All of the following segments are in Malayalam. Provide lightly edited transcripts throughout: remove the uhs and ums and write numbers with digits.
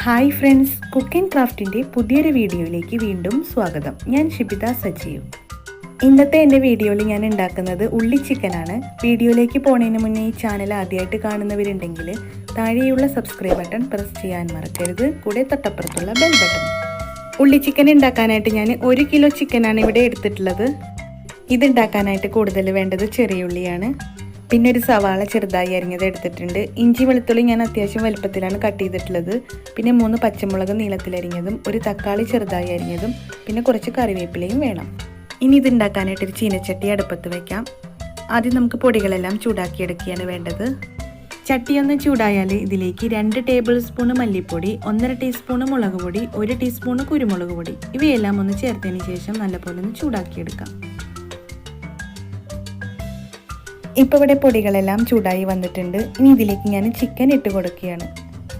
ഹായ് ഫ്രണ്ട്സ്, കുക്ക് ആൻഡ് ക്രാഫ്റ്റിൻ്റെ പുതിയൊരു വീഡിയോയിലേക്ക് വീണ്ടും സ്വാഗതം. ഞാൻ ഷിബിത സജീവ്. ഇന്നത്തെ എൻ്റെ വീഡിയോയിൽ ഞാൻ ഉണ്ടാക്കുന്നത് ഉള്ളി ചിക്കനാണ്. വീഡിയോയിലേക്ക് പോണതിന് മുന്നേ ഈ ചാനൽ ആദ്യമായിട്ട് കാണുന്നവരുണ്ടെങ്കിൽ താഴെയുള്ള സബ്സ്ക്രൈബ് ബട്ടൺ പ്രസ് ചെയ്യാൻ മറക്കരുത്. കൂടെ തൊട്ടപ്പുറത്തുള്ള ബെൽ ബട്ടൺ. ഉള്ളി ചിക്കൻ ഉണ്ടാക്കാനായിട്ട് ഞാൻ 1 കിലോ ചിക്കനാണ് ഇവിടെ എടുത്തിട്ടുള്ളത്. ഇതുണ്ടാക്കാനായിട്ട് കൂടുതൽ വേണ്ടത് ചെറിയ ഉള്ളിയാണ്. പിന്നെ ഒരു സവാള ചെറുതായി അരിഞ്ഞത് എടുത്തിട്ടുണ്ട്. ഇഞ്ചി വെളുത്തുള്ളി ഞാൻ അത്യാവശ്യം വലുപ്പത്തിലാണ് കട്ട് ചെയ്തിട്ടുള്ളത്. പിന്നെ 3 പച്ചമുളക് നീളത്തിലരിഞ്ഞതും, ഒരു തക്കാളി ചെറുതായി അരിഞ്ഞതും, പിന്നെ കുറച്ച് കറിവേപ്പിലയും വേണം. ഇനി ഇത് ഉണ്ടാക്കാനായിട്ട് ഒരു ചീനച്ചട്ടി അടുപ്പത്ത് വയ്ക്കാം. ആദ്യം നമുക്ക് പൊടികളെല്ലാം ചൂടാക്കിയെടുക്കുകയാണ് വേണ്ടത്. ചട്ടിയൊന്ന് ചൂടായാൽ ഇതിലേക്ക് 2 ടേബിൾ സ്പൂൺ മല്ലിപ്പൊടി, 1.5 ടീസ്പൂൺ മുളക് പൊടി, 1 ടീസ്പൂൺ കുരുമുളക് പൊടി ഇവയെല്ലാം ഒന്ന് ചേർത്തതിന് ശേഷം നല്ലപോലെ ഒന്ന് ചൂടാക്കിയെടുക്കാം. ഇപ്പോൾ ഇവിടെ പൊടികളെല്ലാം ചൂടായി വന്നിട്ടുണ്ട്. ഇനി ഇതിലേക്ക് ഞാൻ ചിക്കൻ ഇട്ട് കൊടുക്കുകയാണ്.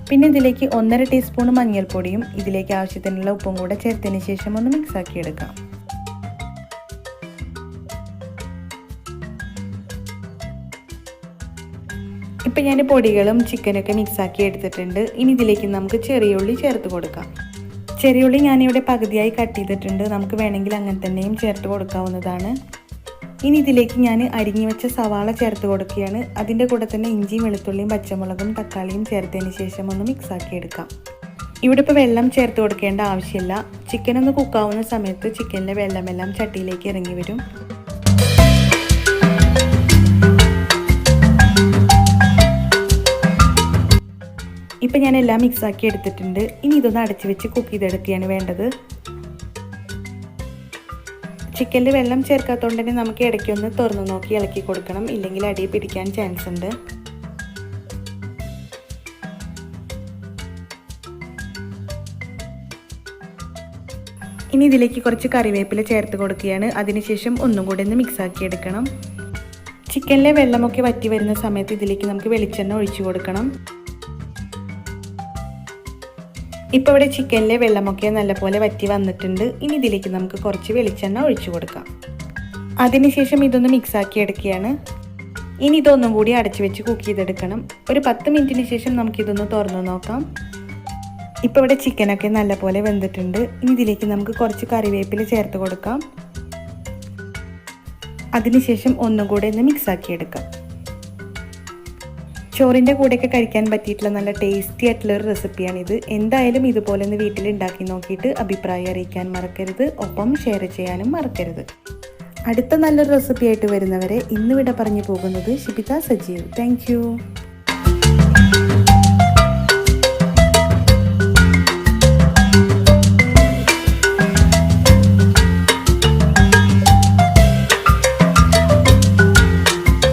പിന്നെ ഇതിലേക്ക് 1.5 ടീസ്പൂൺ മഞ്ഞൾപ്പൊടിയും ഇതിലേക്ക് ആവശ്യത്തിനുള്ള ഉപ്പും കൂടെ ചേർത്തതിന് ശേഷം ഒന്ന് മിക്സാക്കി എടുക്കാം. ഇപ്പം ഞാൻ പൊടികളും ചിക്കനൊക്കെ മിക്സാക്കി എടുത്തിട്ടുണ്ട്. ഇനി ഇതിലേക്ക് നമുക്ക് ചെറിയ ഉള്ളി ചേർത്ത് കൊടുക്കാം. ചെറിയ ഉള്ളി ഞാനിവിടെ പകുതിയായി കട്ട് ചെയ്തിട്ടുണ്ട്. നമുക്ക് വേണമെങ്കിൽ അങ്ങനെ തന്നെയും ചേർത്ത് കൊടുക്കാവുന്നതാണ്. ഇനി ഇതിലേക്ക് ഞാൻ അരിഞ്ഞു വെച്ച സവാള ചേർത്ത് കൊടുക്കുകയാണ്. അതിൻ്റെ കൂടെ തന്നെ ഇഞ്ചിയും വെളുത്തുള്ളിയും പച്ചമുളകും തക്കാളിയും ചേർത്തതിന് ശേഷം ഒന്ന് മിക്സാക്കി എടുക്കാം. ഇവിടെ ഇപ്പോൾ വെള്ളം ചേർത്ത് കൊടുക്കേണ്ട ആവശ്യമില്ല. ചിക്കൻ ഒന്ന് കുക്കാവുന്ന സമയത്ത് ചിക്കനിലെ വെള്ളമെല്ലാം ചട്ടിയിലേക്ക് ഇറങ്ങി വരും. ഇപ്പം ഞാൻ എല്ലാം മിക്സാക്കി എടുത്തിട്ടുണ്ട്. ഇനി ഇതൊന്ന് അടച്ചു വെച്ച് കുക്ക് ചെയ്തെടുക്കുകയാണ് വേണ്ടത്. ചിക്കനിൽ വെള്ളം ചേർക്കാത്തതുകൊണ്ട് തന്നെ നമുക്ക് ഇടയ്ക്കൊന്ന് തുറന്നു നോക്കി ഇളക്കി കൊടുക്കണം, ഇല്ലെങ്കിൽ അടി പിടിക്കാൻ ചാൻസ് ഉണ്ട്. ഇനി ഇതിലേക്ക് കുറച്ച് കറിവേപ്പില ചേർത്ത് കൊടുക്കുകയാണ്. അതിനുശേഷം ഒന്നും കൂടി ഒന്ന് മിക്സാക്കി എടുക്കണം. ചിക്കനിലെ വെള്ളമൊക്കെ വറ്റി വരുന്ന സമയത്ത് ഇതിലേക്ക് നമുക്ക് വെളിച്ചെണ്ണ ഒഴിച്ചു കൊടുക്കണം. ഇപ്പോൾ ഇവിടെ ചിക്കനിലെ വെള്ളമൊക്കെ നല്ലപോലെ വറ്റി വന്നിട്ടുണ്ട്. ഇനി ഇതിലേക്ക് നമുക്ക് കുറച്ച് വെളിച്ചെണ്ണ ഒഴിച്ചു കൊടുക്കാം. അതിനുശേഷം ഇതൊന്ന് മിക്സാക്കി എടുക്കുകയാണ്. ഇനി ഇതൊന്നും കൂടി അടച്ചു വെച്ച് കുക്ക് ചെയ്തെടുക്കണം. ഒരു 10 മിനിറ്റിന് ശേഷം നമുക്കിതൊന്ന് തുറന്നു നോക്കാം. ഇപ്പോൾ ഇവിടെ ചിക്കനൊക്കെ നല്ലപോലെ വെന്തിട്ടുണ്ട്. ഇനി ഇതിലേക്ക് നമുക്ക് കുറച്ച് കറിവേപ്പില ചേർത്ത് കൊടുക്കാം. അതിനുശേഷം ഒന്നും കൂടെ ഒന്ന് മിക്സാക്കി എടുക്കാം. ചോറിൻ്റെ കൂടെയൊക്കെ കഴിക്കാൻ പറ്റിയിട്ടുള്ള നല്ല ടേസ്റ്റി ആയിട്ടുള്ളൊരു റെസിപ്പിയാണിത്. എന്തായാലും ഇതുപോലെ ഒന്ന് വീട്ടിൽ ഉണ്ടാക്കി നോക്കിയിട്ട് അഭിപ്രായം അറിയിക്കാൻ മറക്കരുത്. ഒപ്പം ഷെയർ ചെയ്യാനും മറക്കരുത്. അടുത്ത നല്ലൊരു റെസിപ്പിയായിട്ട് വരുന്നവരെ ഇന്ന് വിട പറഞ്ഞു പോകുന്നത് ഷിബിത സജീവ്. താങ്ക്